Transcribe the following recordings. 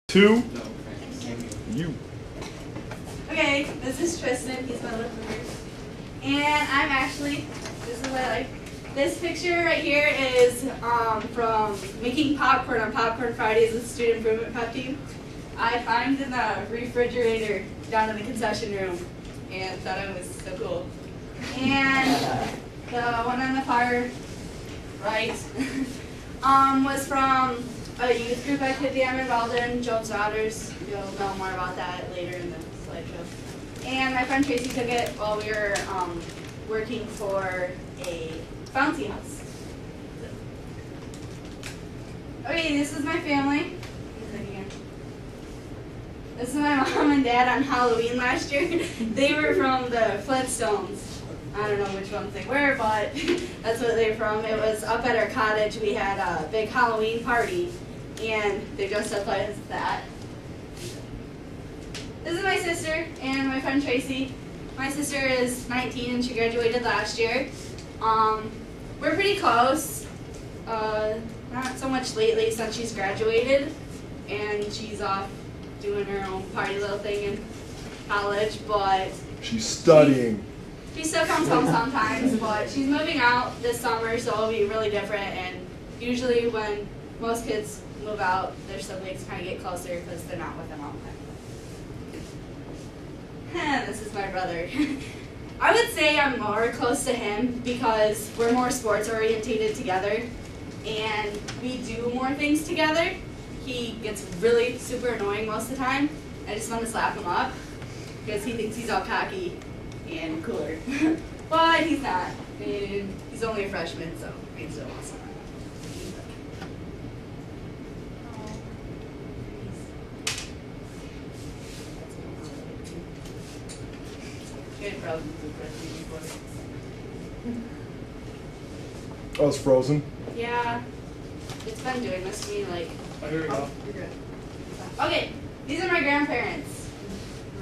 Two. You. Okay, this is Tristan. He's my little brother. And I'm actually, this is what I like. This picture right here is from making popcorn on Popcorn Fridays with Student Improvement Pep Team. I found in the refrigerator down in the concession room and thought it was so cool. And the one on the far right was from a youth group activity I'm involved in, Job's Daughters. You'll know more about that later in the slideshow. And my friend Tracy took it while we were working for a bouncy house. Okay, this is my family. This is my mom and dad on Halloween last year. They were from the Flintstones. I don't know which ones they were, but that's what they were from. It was up at our cottage. We had a big Halloween party, and they dressed up as that. This is my sister and my friend Tracy. My sister is 19 and she graduated last year. We're pretty close. Not so much lately since she's graduated, and she's off doing her own party little thing in college, but she's studying. She still comes home sometimes, but she's moving out this summer, so it'll be really different. And usually when most kids move out, their siblings kind of get closer because they're not with them all the time. This is my brother. I would say I'm more close to him because we're more sports orientated together and we do more things together. He gets really super annoying most of the time. I just want to slap him up because he thinks he's all cocky and cooler. But he's not. And he's only a freshman, so he's still awesome. Oh, it's frozen? Yeah. It's been doing this to me like... Oh, here we go. Oh, you're good. Okay, these are my grandparents.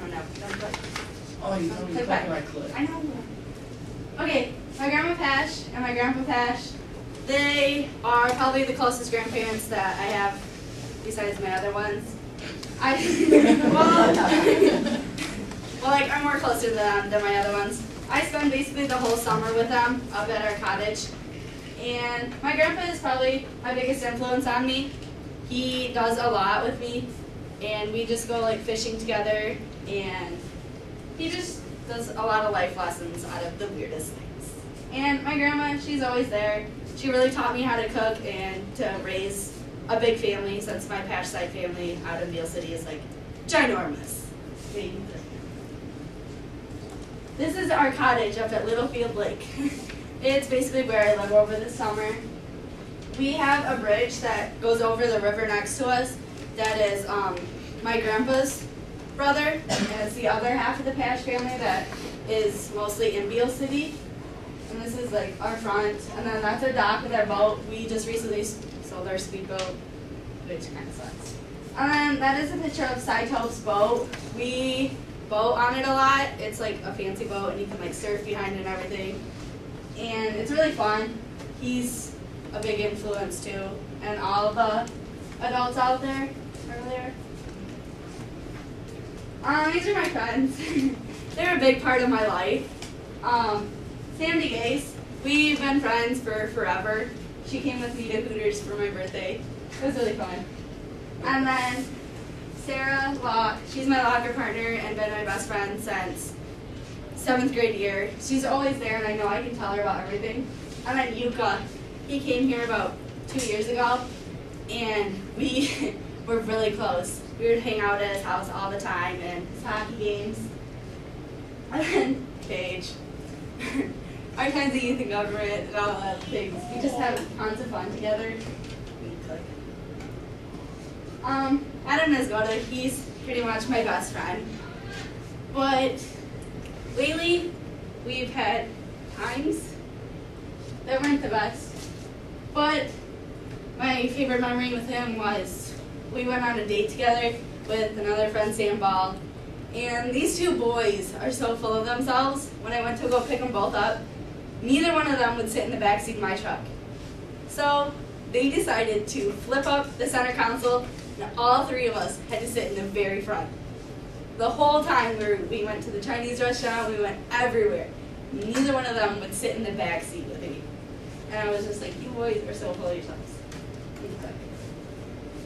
Oh, no. Oh, you told me to click my clip. I know. Okay, my grandma Pash and my grandpa Pash, they are probably the closest grandparents that I have besides my other ones. Well, like, I'm more closer to them than my other ones. I spend basically the whole summer with them up at our cottage. And my grandpa is probably my biggest influence on me. He does a lot with me, and we just go like fishing together, and he just does a lot of life lessons out of the weirdest things. And my grandma, she's always there. She really taught me how to cook and to raise a big family, since my Pash side family out in Beale City is like ginormous. This is our cottage up at Littlefield Lake. It's basically where I live over the summer. We have a bridge that goes over the river next to us that is my grandpa's brother, and it's the other half of the Pash family that is mostly in Beale City. And this is like our front, and then that's our dock with our boat. We just recently sold our speedboat, which kind of sucks. And then that is a picture of Cy Tope's boat. We boat on it a lot. It's like a fancy boat, and you can like surf behind it and everything. And it's really fun. He's a big influence too, and all the adults out there are there. These are my friends. They're a big part of my life. Sandy Gase, we've been friends for forever. She came with me to Hooters for my birthday. It was really fun. And then Sarah Locke, she's my locker partner and been my best friend since 7th grade year. She's always there, and I know I can tell her about everything. And then Yuka, he came here about 2 years ago, and we were really close. We would hang out at his house all the time and his hockey games. And then Paige, our kinds of youth and government and all that things. We just have tons of fun together. Adam Nisgoda, he's pretty much my best friend. But lately, we've had times that weren't the best. But my favorite memory with him was we went on a date together with another friend, Sam Ball. And these two boys are so full of themselves. When I went to go pick them both up, neither one of them would sit in the backseat of my truck. So they decided to flip up the center console And all three of us had to sit in the very front. The whole time we went to the Chinese restaurant, we went everywhere. Neither one of them would sit in the back seat with me. And I was just like, you boys are so full of yourselves.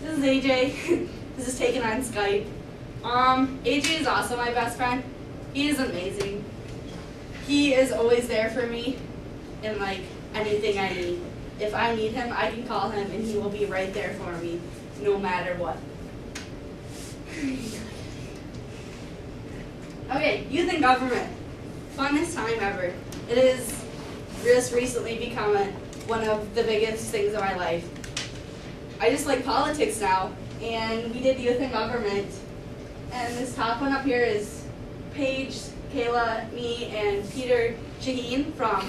This is AJ. This is taken on Skype. AJ is also my best friend. He is amazing. He is always there for me in like anything I need. If I need him, I can call him and he will be right there for me, no matter what. Okay, youth and government. Funnest time ever. It has just recently become one of the biggest things of my life. I just like politics now, and we did youth and government. And this top one up here is Paige, Kayla, me, and Peter Shaheen from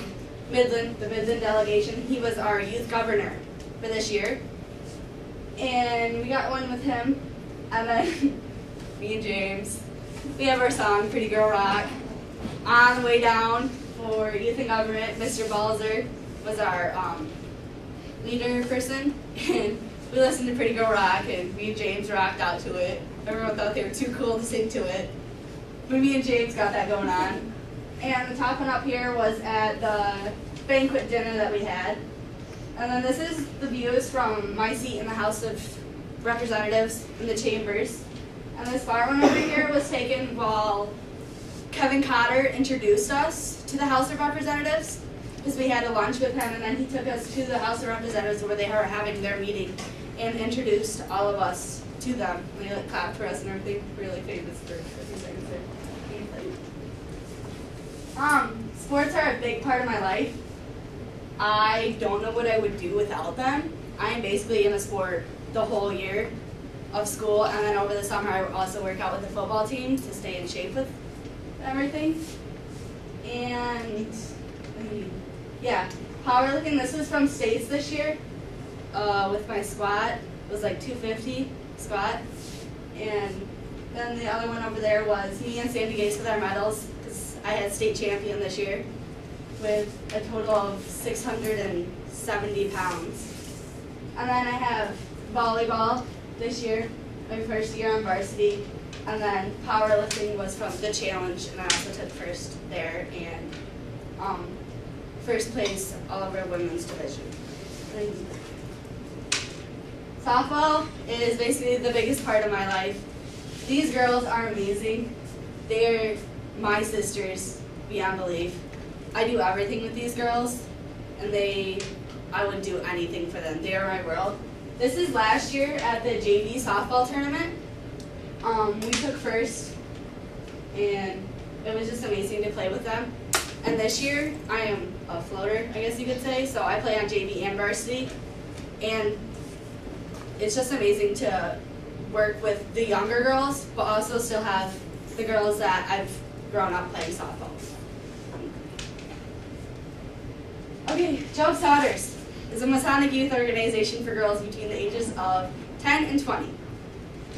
Midland, the Midland delegation. He was our youth governor for this year. And we got one with him, and then me and James. We have our song, Pretty Girl Rock. On the way down for youth and government, Mr. Balzer was our leader person, and we listened to Pretty Girl Rock, and me and James rocked out to it. Everyone thought they were too cool to sing to it, but me and James got that going on. And the top one up here was at the banquet dinner that we had. And then this is the views from my seat in the House of Representatives in the chambers. And this far one over here was taken while Kevin Cotter introduced us to the House of Representatives, because we had a lunch with him, and then he took us to the House of Representatives where they were having their meeting and introduced all of us to them. They like, clapped for us and everything. Really famous for 50 seconds there. Sports are a big part of my life. I don't know what I would do without them. I am basically in a sport the whole year of school, and then over the summer I also work out with the football team to stay in shape with everything. And yeah, powerlifting. This was from states this year. With my squat, it was like 250 squat, and then the other one over there was me and Sandy Gase with our medals, because I had state champion this year with a total of 670 pounds. And then I have volleyball this year, my first year on varsity. And then powerlifting was from the challenge, and I also took first there, and first place all over women's division. And softball is basically the biggest part of my life. These girls are amazing. They're my sisters beyond belief. I do everything with these girls, and I would do anything for them. They are my world. This is last year at the JV softball tournament. We took first, and it was just amazing to play with them. And this year, I am a floater, I guess you could say, so I play on JV and varsity. And it's just amazing to work with the younger girls, but also still have the girls that I've grown up playing softball. Okay, Job's Daughters is a Masonic youth organization for girls between the ages of 10 and 20.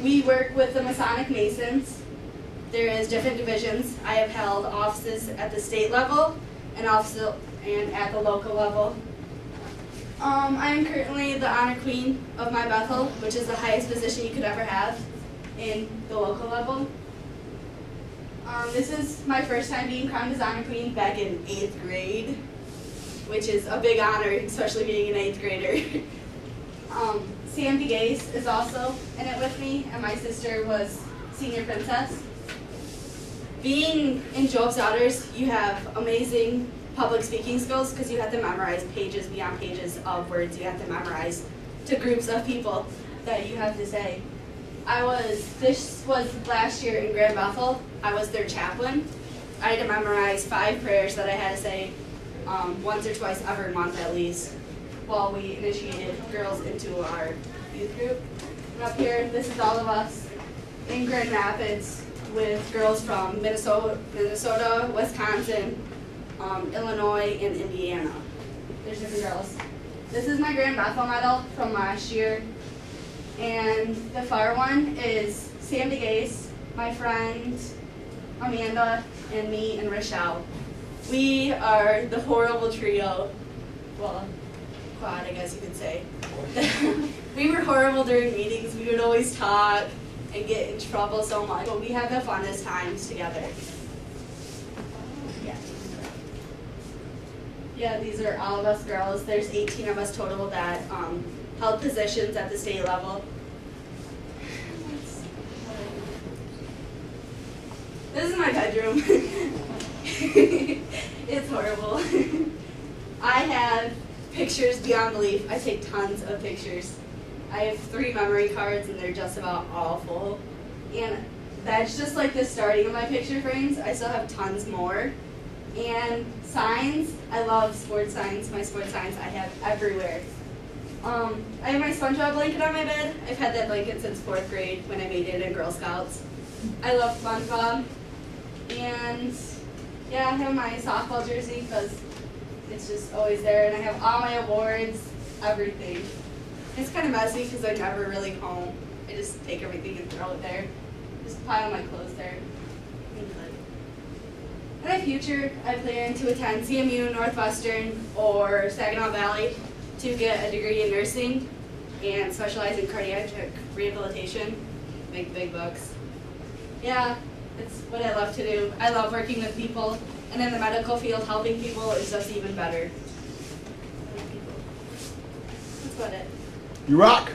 We work with the Masonic Masons. There is different divisions. I have held offices at the state level and at the local level. I am currently the Honor Queen of my Bethel, which is the highest position you could ever have in the local level. This is my first time being crowned as Honor Queen back in 8th grade, which is a big honor, especially being an 8th grader. Sandy Gase is also in it with me, and my sister was Senior Princess. Being in Job's Daughters, you have amazing public speaking skills because you have to memorize pages beyond pages of words you have to memorize to groups of people that you have to say. This was last year in Grand Bethel. I was their chaplain. I had to memorize 5 prayers that I had to say once or twice every month at least, while we initiated girls into our youth group. And up here, this is all of us in Grand Rapids with girls from Minnesota, Wisconsin, Illinois, and Indiana. There's different girls. This is my Grand Bethel medal from last year. And the far one is Sandy Gase, my friend Amanda, and me and Rochelle. We are the horrible trio. Well, quad, I guess you could say. We were horrible during meetings. We would always talk and get in trouble so much, but we had the funnest times together. Yeah. Yeah, these are all of us girls. There's 18 of us total that held positions at the state level. This is my bedroom. It's horrible. I have pictures beyond belief. I take tons of pictures. I have 3 memory cards and they're just about all full. And that's just like the starting of my picture frames. I still have tons more. And signs, I love sports signs. My sports signs I have everywhere. I have my SpongeBob blanket on my bed. I've had that blanket since 4th grade when I made it in Girl Scouts. I love SpongeBob. And yeah, I have my softball jersey because it's just always there. And I have all my awards, everything. It's kind of messy because I never really comb. I just take everything and throw it there. Just pile my clothes there. In my future, I plan to attend CMU, Northwestern, or Saginaw Valley to get a degree in nursing and specialize in cardiac rehabilitation. Make big bucks. Yeah, it's what I love to do. I love working with people, and in the medical field, helping people is just even better. That's about it. You rock.